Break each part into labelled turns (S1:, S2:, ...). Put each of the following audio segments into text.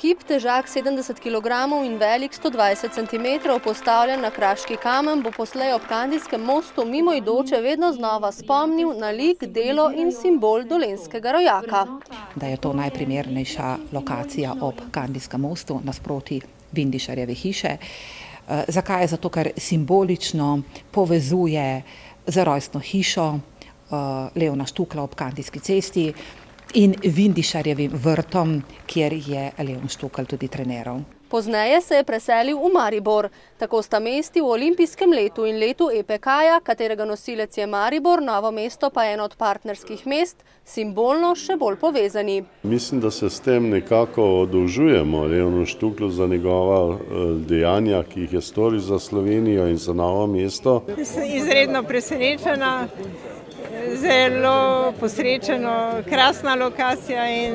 S1: Kip, težak 70 kg in velik 120 cm, postavljen na kraški kamen, bo poslej ob Kandijskem mostu mimoidoče vedno znova spomnil na lik, delo in simbol dolenjskega rojaka.
S2: Da je to najprimernejša lokacija ob Kandijskem mostu nasproti Vindišarjeve hiše. Zakaj? Zato, ker simbolično povezuje z rojstno hišo Leona Štukla ob Kandijski cesti in Vindišarjevim vrtom, kjer je Leon Štukl tudi treniral.
S1: Pozneje se je preselil v Maribor. Tako sta mesti v olimpijskem letu in letu EPK-ja, katerega nosilec je Maribor, Novo mesto pa je eno od partnerskih mest, simbolno še bolj povezani.
S3: Mislim, da se s tem nekako oddolžujemo Leonu Štuklu za njegova dejanja, ki jih je storil za Slovenijo in za Novo mesto.
S4: Sem izredno presenečena, zelo posrečeno, krasna lokacija in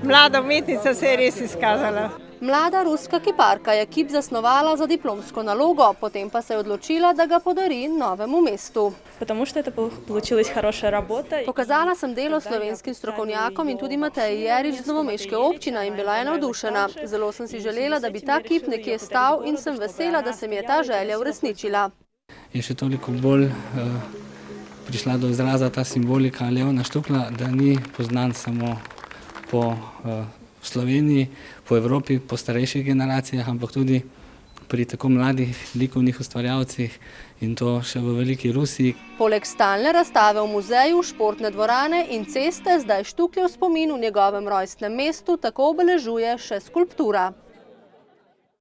S4: mlada umetnica se je res izkazala.
S1: Mlada ruska kiparka je kip zasnovala za diplomsko nalogo, potem pa se je odločila, da ga podari Novemu mestu. Pokazala sem delo slovenskim strokovnjakom in tudi Mateji Jerič z novomeške občine in bila je navdušena. Zelo sem si želela, da bi ta kip nekje stal in sem vesela, da se mi je ta želja uresničila.
S5: Je še toliko bolj prišla do izraza ta simbolika Leona Štukla, da ni poznan samo po Sloveniji, po Evropi, po starejših generacijah, ampak tudi pri tako mladih likovnih ustvarjalcih in to še v veliki Rusiji.
S1: Poleg stalne razstave v muzeju, športne dvorane in ceste zdaj Štukljev spomin v njegovem rojstnem mestu tako obeležuje še skulptura.